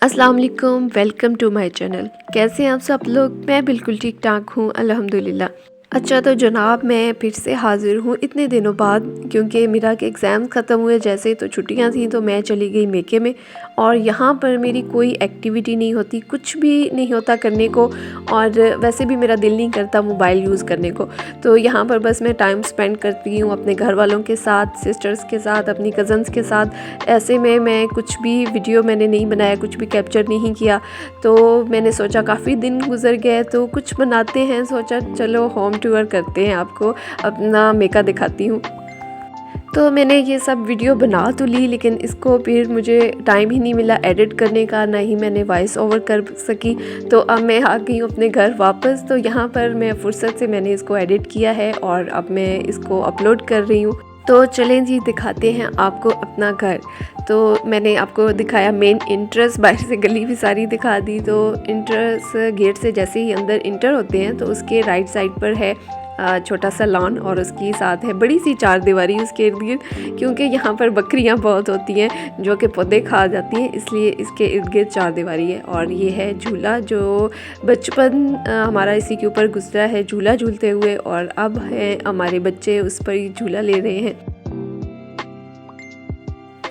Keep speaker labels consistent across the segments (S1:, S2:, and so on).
S1: अस्सलाम वालेकुम, welcome to my channel. कैसे हैं आप सब लोग? मैं बिल्कुल ठीक ठाक हूँ, अल्हम्दुलिल्लाह। अच्छा तो जनाब, मैं फिर से हाज़िर हूँ इतने दिनों बाद, क्योंकि मेरा के एग्ज़ाम ख़त्म हुए जैसे तो छुट्टियाँ थी तो मैं चली गई मेके में। और यहाँ पर मेरी कोई एक्टिविटी नहीं होती, कुछ भी नहीं होता करने को, और वैसे भी मेरा दिल नहीं करता मोबाइल यूज़ करने को। तो यहाँ पर बस मैं टाइम स्पेंड करती हूँ अपने घर वालों के साथ, सिस्टर्स के साथ, अपनी कज़न्स के साथ। ऐसे में मैं कुछ भी वीडियो मैंने नहीं बनाया, कुछ भी कैप्चर नहीं किया। तो मैंने सोचा काफ़ी दिन गुजर गए तो कुछ बनाते हैं, सोचा चलो होम टूर करते हैं, आपको अपना मेका दिखाती हूँ। तो मैंने ये सब वीडियो बना तो ली, लेकिन इसको फिर मुझे टाइम ही नहीं मिला एडिट करने का, ना ही मैंने वॉइस ओवर कर सकी। तो अब मैं आ गई हूँ अपने घर वापस। तो यहाँ पर मैं फ़ुर्सत से मैंने इसको एडिट किया है और अब मैं इसको अपलोड कर रही हूँ। तो चलें जी, दिखाते हैं आपको अपना घर। तो मैंने आपको दिखाया मेन इंट्रेंस, बाहर से गली भी सारी दिखा दी। तो इंट्रेंस गेट से जैसे ही अंदर इंटर होते हैं तो उसके राइट साइड पर है छोटा सा लॉन, और उसकी साथ है बड़ी सी चारदीवारी उसके इर्द गिर्द, क्योंकि यहाँ पर बकरियाँ बहुत होती हैं जो कि पौधे खा जाती हैं, इसलिए इसके इर्द गिर्द चारदीवारी है। और ये है झूला, जो बचपन हमारा इसी के ऊपर गुजरा है झूला झूलते हुए, और अब हैं हमारे बच्चे उस पर ही झूला ले रहे हैं।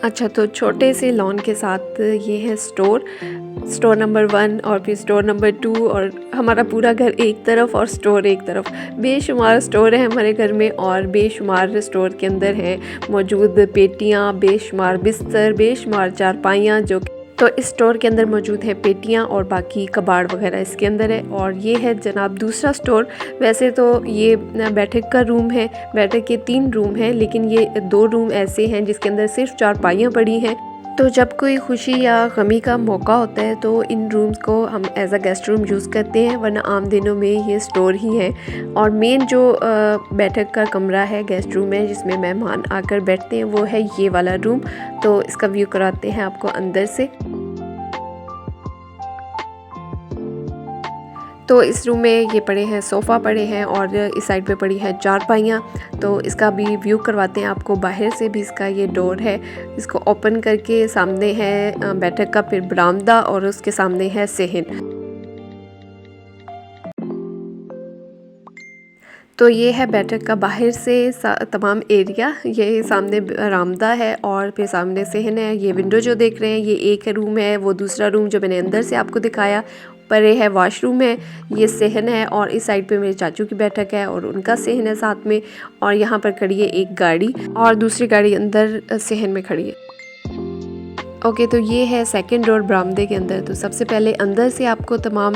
S1: अच्छा, तो छोटे से लॉन के साथ ये है स्टोर नंबर 1 और फिर स्टोर नंबर 2, और हमारा पूरा घर एक तरफ और स्टोर एक तरफ। बेशुमार स्टोर है हमारे घर में, और बेशुमार स्टोर के अंदर हैं मौजूद पेटियाँ, बेशुमार बिस्तर, बेशुमार चारपाइयाँ। जो तो इस स्टोर के अंदर मौजूद है पेटियाँ और बाकी कबाड़ वगैरह इसके अंदर है। और ये है जनाब दूसरा स्टोर। वैसे तो ये बैठक का रूम है, बैठक के 3 रूम हैं, लेकिन ये 2 रूम ऐसे हैं जिसके अंदर सिर्फ चारपाइयाँ पड़ी हैं। तो जब कोई खुशी या गमी का मौका होता है तो इन रूम्स को हम as a guest room use करते हैं, वरना आम दिनों में ये स्टोर ही है। और मेन जो बैठक का कमरा है, गेस्ट रूम है, जिसमें मेहमान आकर बैठते हैं, वो है ये वाला रूम। तो इसका व्यू कराते हैं आपको अंदर से। तो इस रूम में ये पड़े हैं, सोफ़ा पड़े हैं, और इस साइड पे पड़ी हैं चारपाइयाँ। तो इसका भी व्यू करवाते हैं आपको बाहर से भी। इसका ये डोर है, इसको ओपन करके सामने है बैठक का फिर बरामदा, और उसके सामने है सेहन। तो ये है बैठक का बाहर से तमाम एरिया। ये सामने बरामदा है और फिर सामने सेहन है। ये विंडो जो देख रहे हैं ये एक रूम है, वो दूसरा रूम जो मैंने अंदर से आपको दिखाया परे है वॉशरूम है। ये सेहन है, और इस साइड पे मेरे चाचू की बैठक है और उनका सेहन है साथ में। और यहाँ पर खड़ी है एक गाड़ी, और दूसरी गाड़ी अंदर सेहन में खड़ी है। ओके, तो ये है सेकंड डोर बरामदे के अंदर। तो सबसे पहले अंदर से आपको तमाम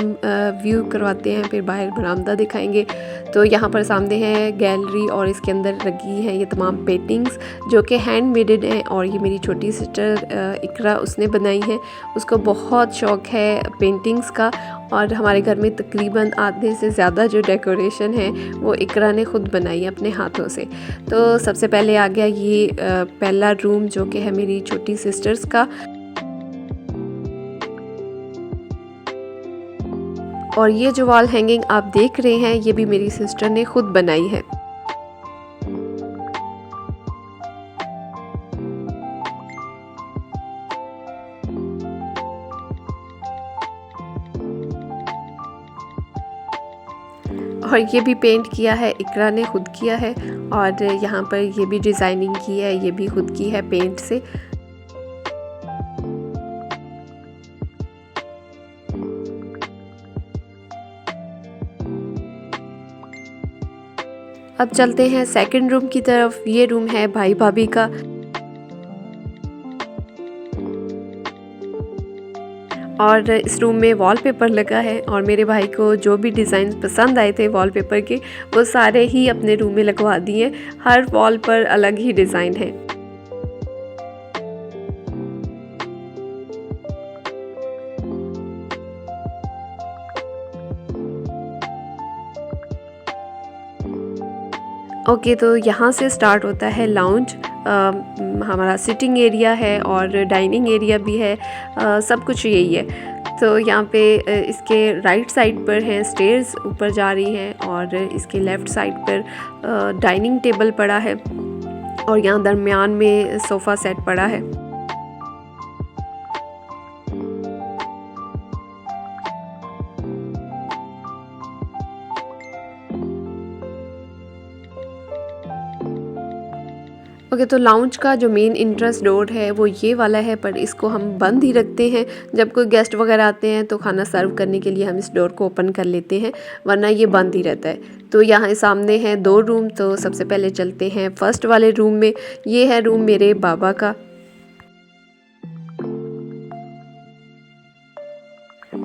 S1: व्यू करवाते हैं, फिर बाहर बरामदा दिखाएंगे। तो यहाँ पर सामने है गैलरी, और इसके अंदर लगी है ये तमाम पेंटिंग्स जो कि हैंड मेडेड हैं। और ये मेरी छोटी सिस्टर इकरा, उसने बनाई है। उसको बहुत शौक़ है पेंटिंग्स का, और हमारे घर में तकरीबन आधे से ज़्यादा जो डेकोरेशन है वो इकरा ने ख़ुद बनाई है अपने हाथों से। तो सबसे पहले आ गया ये पहला रूम जो कि है मेरी छोटी सिस्टर्स का। और ये जो वॉल हैंगिंग आप देख रहे हैं ये भी मेरी सिस्टर ने ख़ुद बनाई है। और ये भी पेंट किया है, इकरा ने ख़ुद किया है। और यहाँ पर ये भी डिज़ाइनिंग की है, ये भी ख़ुद की है पेंट से। अब चलते हैं सेकंड रूम की तरफ। ये रूम है भाई भाभी का। और इस रूम में वॉलपेपर लगा है, और मेरे भाई को जो भी डिज़ाइन पसंद आए थे वॉलपेपर के, वो सारे ही अपने रूम में लगवा दिए। हर वॉल पर अलग ही डिज़ाइन है। ओके, तो यहाँ से स्टार्ट होता है लाउंज। हमारा सिटिंग एरिया है और डाइनिंग एरिया भी है, सब कुछ यही है। तो यहाँ पे इसके राइट साइड पर हैं स्टेयर्स ऊपर जा रही हैं, और इसके लेफ़्ट साइड पर डाइनिंग टेबल पड़ा है। और यहाँ दरमियान में सोफ़ा सेट पड़ा है। ओके, तो लाउंज का जो मेन इंट्रेंस डोर है वो ये वाला है, पर इसको हम बंद ही रखते हैं। जब कोई गेस्ट वगैरह आते हैं तो खाना सर्व करने के लिए हम इस डोर को ओपन कर लेते हैं, वरना ये बंद ही रहता है। तो यहाँ सामने हैं 2 रूम, तो सबसे पहले चलते हैं फर्स्ट वाले रूम में। ये है रूम मेरे बाबा का,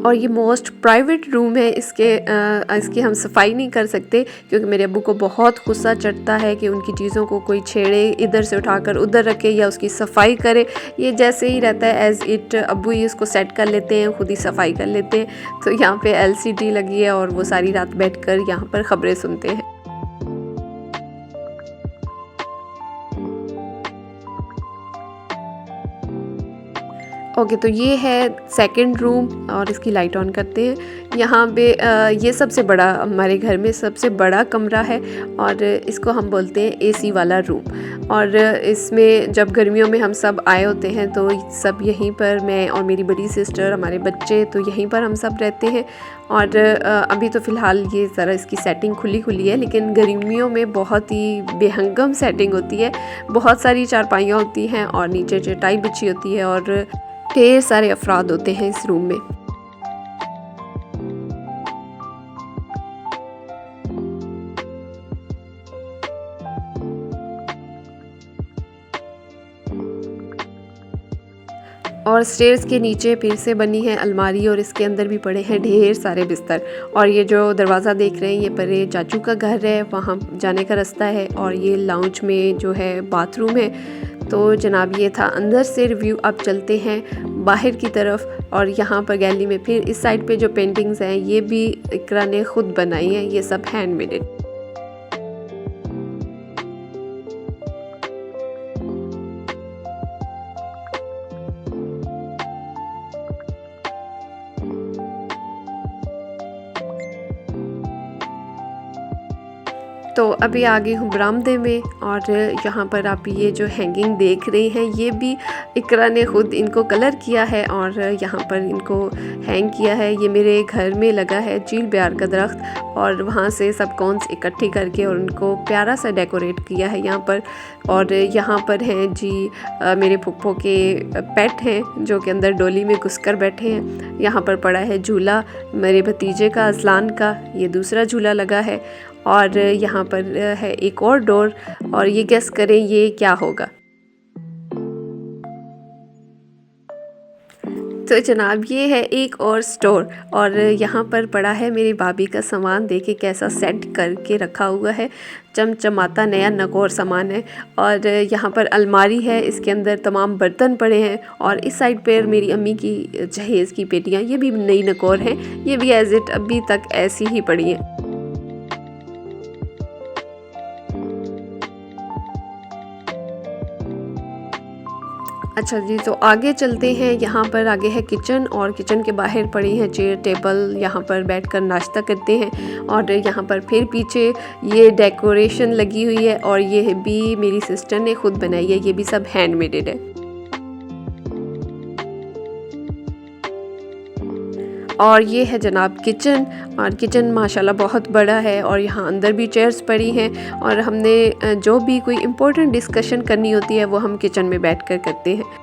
S1: और ये मोस्ट प्राइवेट रूम है। इसकी हम सफाई नहीं कर सकते क्योंकि मेरे अब्बू को बहुत गुस्सा चढ़ता है कि उनकी चीज़ों को कोई छेड़े, इधर से उठाकर उधर रखे या उसकी सफाई करे। ये जैसे ही रहता है एज़ इट, अब्बू ही इसको सेट कर लेते हैं, खुद ही सफाई कर लेते हैं। तो यहाँ पे LCD लगी है और वो सारी रात बैठकर यहाँ पर ख़बरें सुनते हैं। ओके, तो ये है सेकंड रूम और इसकी लाइट ऑन करते हैं। यहाँ पे ये सबसे बड़ा, हमारे घर में सबसे बड़ा कमरा है और इसको हम बोलते हैं AC वाला रूम। और इसमें जब गर्मियों में हम सब आए होते हैं तो सब यहीं पर, मैं और मेरी बड़ी सिस्टर, हमारे बच्चे, तो यहीं पर हम सब रहते हैं। और अभी तो फ़िलहाल ये ज़रा इसकी सेटिंग खुली है, लेकिन गर्मियों में बहुत ही बेहंगम सेटिंग होती है। बहुत सारी चारपाइयाँ होती हैं और नीचे चटाई बिछी होती है और ढेर सारे अफराद होते हैं इस रूम में। और स्टेयर्स के नीचे फिर से बनी है अलमारी और इसके अंदर भी पड़े हैं ढेर सारे बिस्तर। और ये जो दरवाज़ा देख रहे हैं ये परे चाचू का घर है, वहाँ जाने का रास्ता है। और ये लाउंज में जो है बाथरूम है। तो जनाब ये था अंदर से रिव्यू। अब चलते हैं बाहर की तरफ और यहाँ पर गैलरी में फिर इस साइड पे जो पेंटिंग्स हैं ये भी इकरा ने खुद बनाई हैं, ये सब हैंडमेड है। तो अभी आ गई हूँ बरामदे में और यहाँ पर आप ये जो हैंगिंग देख रही हैं ये भी इकरा ने ख़ुद इनको कलर किया है और यहाँ पर इनको हैंग किया है। ये मेरे घर में लगा है चील प्यार का दरख्त और वहाँ से सब कॉन्स इकट्ठी करके और उनको प्यारा सा डेकोरेट किया है यहाँ पर। और यहाँ पर हैं जी मेरे फुप्पो के पेट हैं जो कि अंदर डोली में घुसकर बैठे हैं। यहाँ पर पड़ा है झूला मेरे भतीजे का असलान का, ये दूसरा झूला लगा है। और यहाँ पर है एक और डोर और ये गेस करें ये क्या होगा। तो जनाब ये है एक और स्टोर और यहाँ पर पड़ा है मेरी भाभी का सामान। देखिए कैसा सेट करके रखा हुआ है, चमचमाता नया नकोर सामान है। और यहाँ पर अलमारी है, इसके अंदर तमाम बर्तन पड़े हैं। और इस साइड पर मेरी अम्मी की जहेज़ की पेटियाँ, ये भी नई नकोर हैं, ये भी एज इट अभी तक ऐसी ही पड़ी हैं। अच्छा जी, तो आगे चलते हैं। यहाँ पर आगे है किचन और किचन के बाहर पड़ी है चेयर टेबल, यहाँ पर बैठकर नाश्ता करते हैं। और यहाँ पर फिर पीछे ये डेकोरेशन लगी हुई है और ये भी मेरी सिस्टर ने खुद बनाई है, ये भी सब हैंडमेड है। और ये है जनाब किचन और किचन माशाल्लाह बहुत बड़ा है और यहाँ अंदर भी चेयर्स पड़ी हैं और हमने जो भी कोई इम्पोर्टेंट डिस्कशन करनी होती है वो हम किचन में बैठकर करते हैं।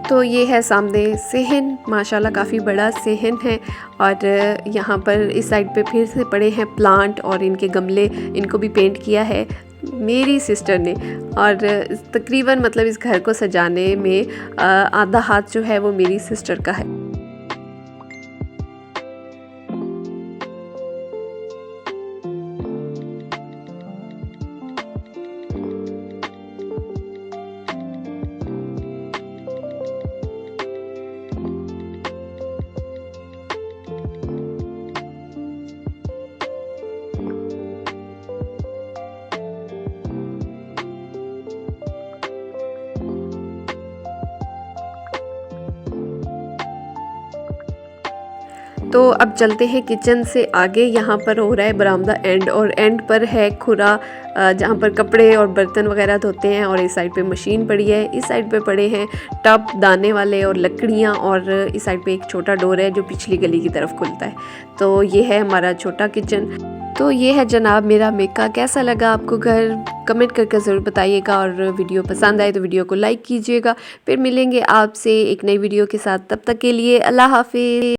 S1: तो ये है सामने सेहन, माशाल्लाह काफ़ी बड़ा सेहन है। और यहाँ पर इस साइड पे फिर से पड़े हैं प्लांट और इनके गमले, इनको भी पेंट किया है मेरी सिस्टर ने। और तकरीबन मतलब इस घर को सजाने में आधा हाथ जो है वो मेरी सिस्टर का है। तो अब चलते हैं किचन से आगे। यहाँ पर हो रहा है बरामदा एंड, और एंड पर है खुरा जहाँ पर कपड़े और बर्तन वगैरह धोते हैं, और इस साइड पे मशीन पड़ी है, इस साइड पे पड़े हैं टब दाने वाले और लकड़ियाँ, और इस साइड पे एक छोटा डोर है जो पिछली गली की तरफ खुलता है। तो ये है हमारा छोटा किचन। तो ये है जनाब मेरा मेका। कैसा लगा आपको घर, कमेंट करके ज़रूर बताइएगा, और वीडियो पसंद आए तो वीडियो को लाइक कीजिएगा। फिर मिलेंगे आपसे एक नई वीडियो के साथ, तब तक के लिए अल्लाह हाफिज़।